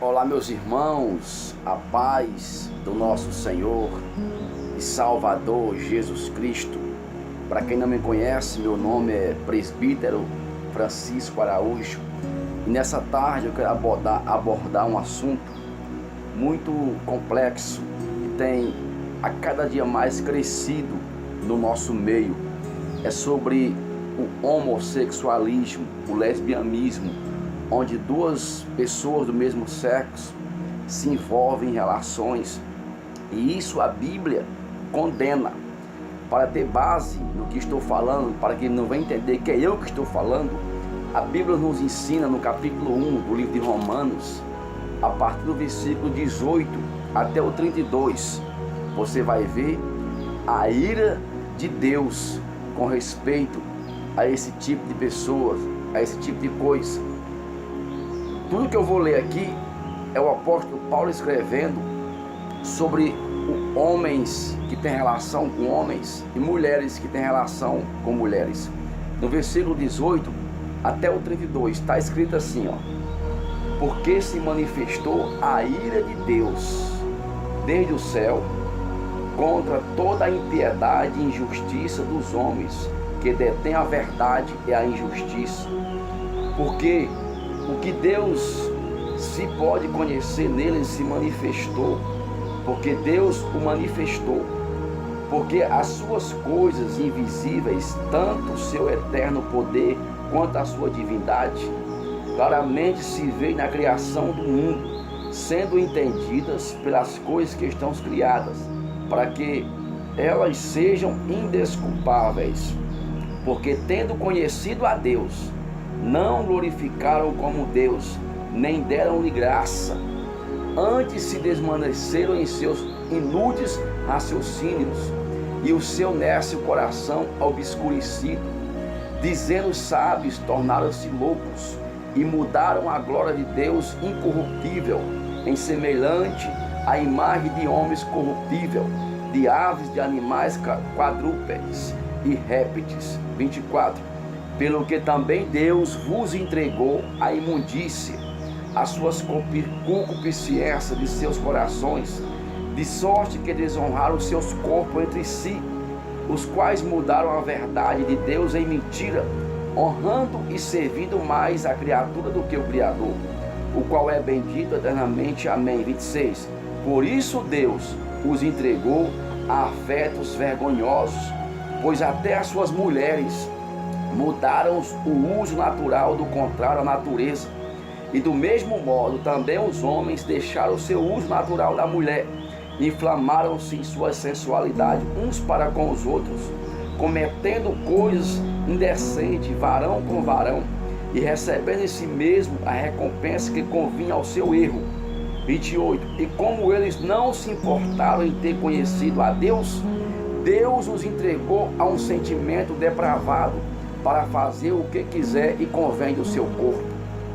Olá, meus irmãos, a paz do nosso Senhor e Salvador Jesus Cristo. Para quem não me conhece, meu nome é Presbítero Francisco Araújo e nessa tarde eu quero abordar um assunto muito complexo que tem a cada dia mais crescido no nosso meio. É sobre o homossexualismo, o lesbianismo, onde duas pessoas do mesmo sexo se envolvem em relações, e isso a Bíblia condena. Para ter base no que estou falando, para quem não vai entender que é eu que estou falando, a Bíblia nos ensina no capítulo 1 do livro de Romanos, a partir do versículo 18 até o 32, você vai ver a ira de Deus com respeito a esse tipo de pessoas, a esse tipo de coisa. Tudo que eu vou ler aqui é o apóstolo Paulo escrevendo sobre homens que têm relação com homens e mulheres que têm relação com mulheres. No versículo 18 até o 32 está escrito assim, porque se manifestou a ira de Deus desde o céu contra toda a impiedade e injustiça dos homens que detêm a verdade e a injustiça. Porque o que Deus se pode conhecer nele se manifestou, porque Deus o manifestou, porque as suas coisas invisíveis, tanto o seu eterno poder quanto a sua divindade, claramente se vê na criação do mundo, sendo entendidas pelas coisas que estão criadas, para que elas sejam indesculpáveis, porque tendo conhecido a Deus, não glorificaram como Deus, nem deram-lhe graça. Antes se desvaneceram em seus inúteis raciocínios, e o seu nécio coração obscurecido. Dizendo os sábios, tornaram-se loucos, e mudaram a glória de Deus incorruptível, em semelhante à imagem de homens corruptível, de aves, de animais quadrúpedes e répteis. 24. Pelo que também Deus vos entregou a imundícia, as suas concupiscências de seus corações, de sorte que desonraram seus corpos entre si, os quais mudaram a verdade de Deus em mentira, honrando e servindo mais a criatura do que o Criador, o qual é bendito eternamente. Amém. 26. Por isso Deus os entregou a afetos vergonhosos, pois até as suas mulheres mudaram o uso natural do contrário à natureza, e do mesmo modo também os homens deixaram o seu uso natural da mulher, inflamaram-se em sua sensualidade uns para com os outros, cometendo coisas indecentes, varão com varão, e recebendo em si mesmo a recompensa que convinha ao seu erro. 28. E como eles não se importaram em ter conhecido a Deus, Deus os entregou a um sentimento depravado, para fazer o que quiser e convém do seu corpo.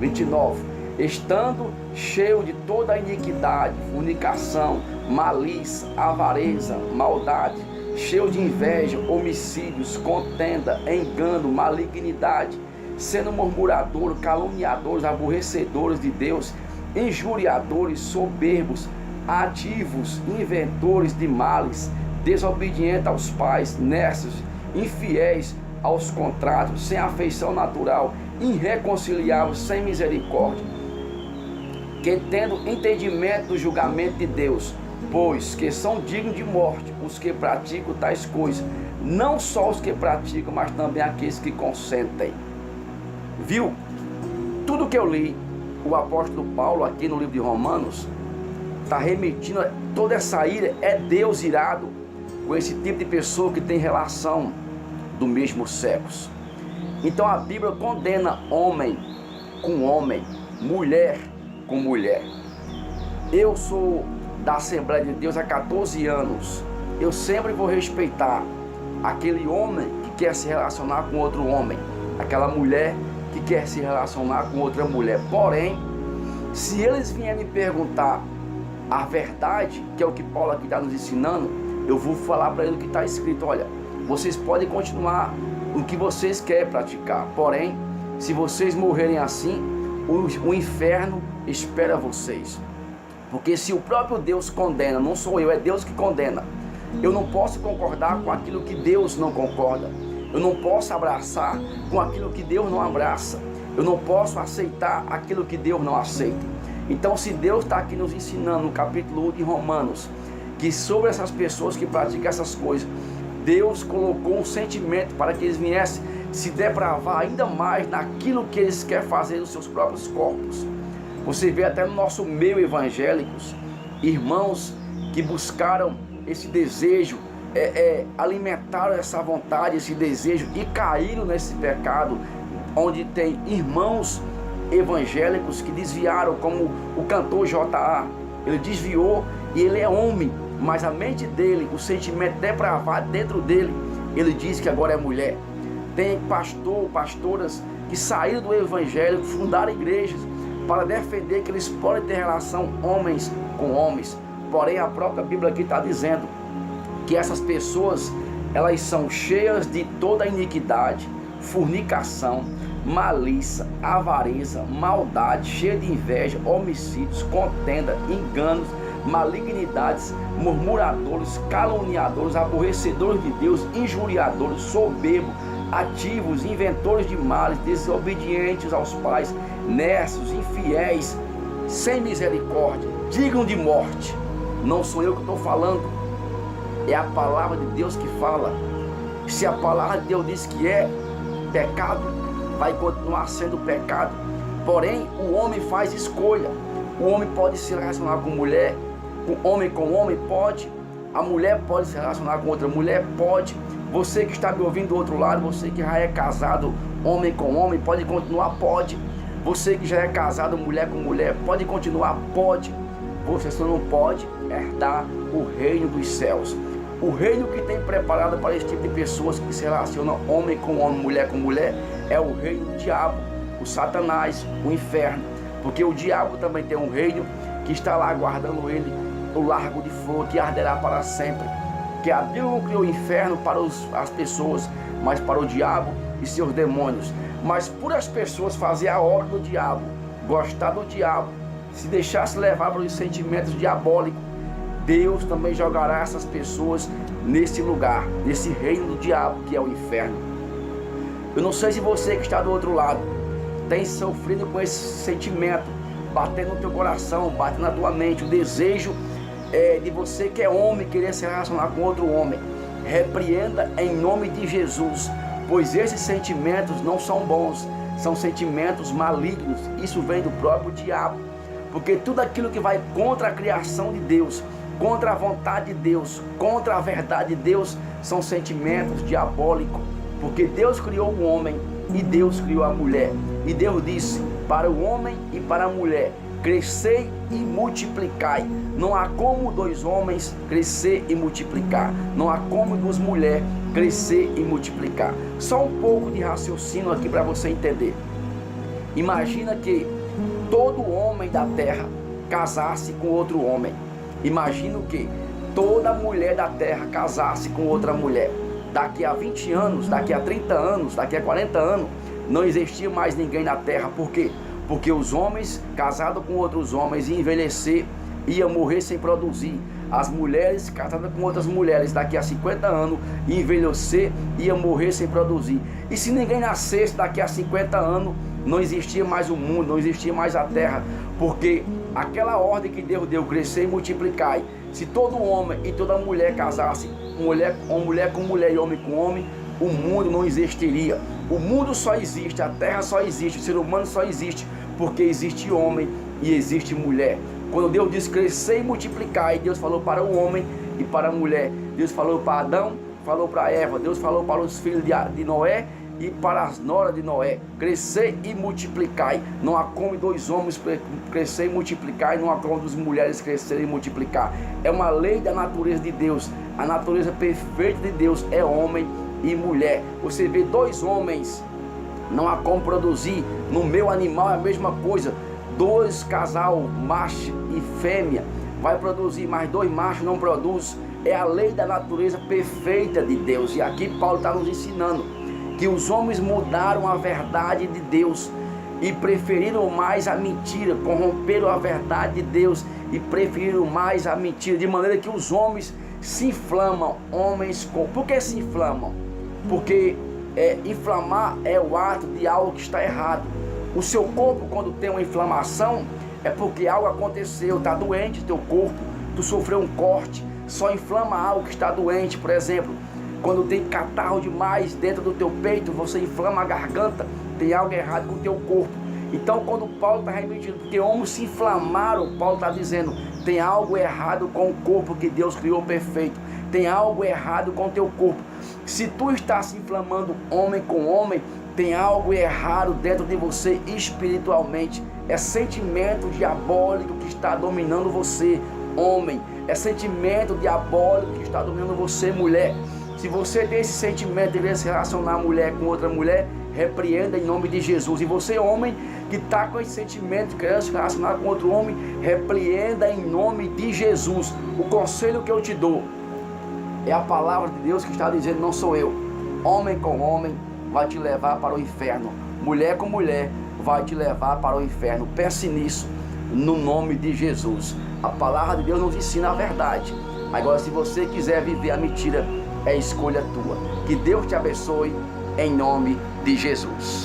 29. Estando cheio de toda a iniquidade, fornicação, malícia, avareza, maldade, cheio de inveja, homicídios, contenda, engano, malignidade, sendo murmuradores, caluniadores, aborrecedores de Deus, injuriadores, soberbos, ativos, inventores de males, desobedientes aos pais, nércios, infiéis aos contratos, sem afeição natural, irreconciliáveis, sem misericórdia, que tendo entendimento do julgamento de Deus, pois que são dignos de morte os que praticam tais coisas, não só os que praticam, mas também aqueles que consentem. Viu? Tudo que eu li, o apóstolo Paulo aqui no livro de Romanos está remetindo a toda essa ira. É Deus irado com esse tipo de pessoa que tem relação do mesmo sexo. Então a Bíblia condena homem com homem, mulher com mulher. Eu sou da Assembleia de Deus há 14 anos. Eu sempre vou respeitar aquele homem que quer se relacionar com outro homem, aquela mulher que quer se relacionar com outra mulher. Porém, se eles vierem me perguntar a verdade, que é o que Paulo aqui está nos ensinando, eu vou falar para ele o que está escrito. Olha, vocês podem continuar o que vocês querem praticar, porém, se vocês morrerem assim, o inferno espera vocês. Porque se o próprio Deus condena, não sou eu, é Deus que condena. Eu não posso concordar com aquilo que Deus não concorda. Eu não posso abraçar com aquilo que Deus não abraça. Eu não posso aceitar aquilo que Deus não aceita. Então, se Deus está aqui nos ensinando no capítulo 1 de Romanos, que sobre essas pessoas que praticam essas coisas, Deus colocou um sentimento para que eles viessem se depravar ainda mais naquilo que eles querem fazer nos seus próprios corpos. Você vê até no nosso meio evangélicos, irmãos que buscaram esse desejo, alimentaram essa vontade, esse desejo e caíram nesse pecado, onde tem irmãos evangélicos que desviaram, como o cantor J.A. Ele desviou e ele é homem, mas a mente dele, o sentimento depravado dentro dele, ele diz que agora é mulher. Tem pastoras que saíram do evangelho, fundaram igrejas para defender que eles podem ter relação homens com homens. Porém, a própria Bíblia aqui está dizendo que essas pessoas, elas são cheias de toda iniquidade, fornicação, malícia, avareza, maldade, cheia de inveja, homicídios, contenda, enganos, malignidades, murmuradores, caluniadores, aborrecedores de Deus, injuriadores, soberbos, ativos, inventores de males, desobedientes aos pais, nércios, infiéis, sem misericórdia, dignos de morte. Não sou eu que estou falando, é a palavra de Deus que fala. Se a palavra de Deus diz que é pecado, vai continuar sendo pecado. Porém, o homem faz escolha. O homem pode se relacionar com mulher, com homem pode. A mulher pode se relacionar com outra mulher, pode. Você que está me ouvindo do outro lado, você que já é casado, homem com homem, pode continuar, pode. Você que já é casado, mulher com mulher, pode continuar, pode. Você só não pode herdar o reino dos céus. O reino que tem preparado para esse tipo de pessoas que se relacionam homem com homem, mulher com mulher, é o reino do diabo, o Satanás, o inferno. Porque o diabo também tem um reino que está lá aguardando ele, o largo de fogo que arderá para sempre. Que a Deus não criou o inferno para as pessoas, mas para o diabo e seus demônios. Mas por as pessoas fazer a obra do diabo, gostar do diabo, se deixasse levar pelos sentimentos diabólicos, Deus também jogará essas pessoas nesse lugar, nesse reino do diabo que é o inferno. Eu não sei se você que está do outro lado tem sofrido com esse sentimento, batendo no teu coração, batendo na tua mente, o desejo de você que é homem querer se relacionar com outro homem. Repreenda em nome de Jesus, pois esses sentimentos não são bons, são sentimentos malignos. Isso vem do próprio diabo, porque tudo aquilo que vai contra a criação de Deus, contra a vontade de Deus, contra a verdade de Deus, são sentimentos diabólicos. Porque Deus criou o homem e Deus criou a mulher, e Deus disse para o homem e para a mulher: crescei e multiplicai. Não há como dois homens crescer e multiplicar, não há como duas mulheres crescer e multiplicar. Só um pouco de raciocínio aqui para você entender. Imagina que todo homem da terra casasse com outro homem. Imagina que toda mulher da terra casasse com outra mulher. Daqui a 20 anos, daqui a 30 anos, daqui a 40 anos, não existia mais ninguém na terra. Por quê? Porque os homens casados com outros homens iam envelhecer, iam morrer sem produzir. As mulheres casadas com outras mulheres daqui a 50 anos iam envelhecer, iam morrer sem produzir. E se ninguém nascesse daqui a 50 anos, não existia mais o mundo, não existia mais a terra. Porque aquela ordem que Deus deu, crescer e multiplicar, se todo homem e toda mulher casasse, mulher com mulher e homem com homem, o mundo não existiria. O mundo só existe, a terra só existe, o ser humano só existe porque existe homem e existe mulher. Quando Deus disse crescer e multiplicar, e Deus falou para o homem e para a mulher, Deus falou para Adão, falou para Eva, Deus falou para os filhos de Noé e para as noras de Noé: crescer e multiplicar. Não há como dois homens crescer e multiplicar, e não há como duas mulheres crescer e multiplicar. É uma lei da natureza de Deus. A natureza perfeita de Deus é homem e mulher. Você vê dois homens, não há como produzir. No meio animal é a mesma coisa. Dois casal, macho e fêmea, vai produzir, mas dois machos não produz. É a lei da natureza perfeita de Deus. E aqui Paulo está nos ensinando que os homens mudaram a verdade de Deus. e preferiram mais a mentira, corromperam a verdade de Deus e preferiram mais a mentira, de maneira que os homens se inflamam. Por que se inflamam? Porque inflamar é o ato de algo que está errado. O seu corpo, quando tem uma inflamação, é porque algo aconteceu, está doente o teu corpo, tu sofreu um corte, só inflama algo que está doente. Por exemplo, quando tem catarro demais dentro do teu peito, você inflama a garganta, tem algo errado com o teu corpo. Então, quando Paulo está remetindo, porque homens se inflamaram, Paulo está dizendo, tem algo errado com o corpo que Deus criou perfeito, tem algo errado com o teu corpo. Se tu está se inflamando homem com homem, tem algo errado dentro de você espiritualmente. É sentimento diabólico que está dominando você, homem. É sentimento diabólico que está dominando você, mulher. Se você tem esse sentimento de querer se relacionar mulher com outra mulher, repreenda em nome de Jesus. E você, homem, que está com esse sentimento de querer se relacionar com outro homem, repreenda em nome de Jesus. O conselho que eu te dou é a palavra de Deus que está dizendo, não sou eu. Homem com homem vai te levar para o inferno. Mulher com mulher vai te levar para o inferno. Pense nisso, no nome de Jesus. A palavra de Deus nos ensina a verdade. Agora, se você quiser viver a mentira, é escolha tua. Que Deus te abençoe, em nome de Jesus.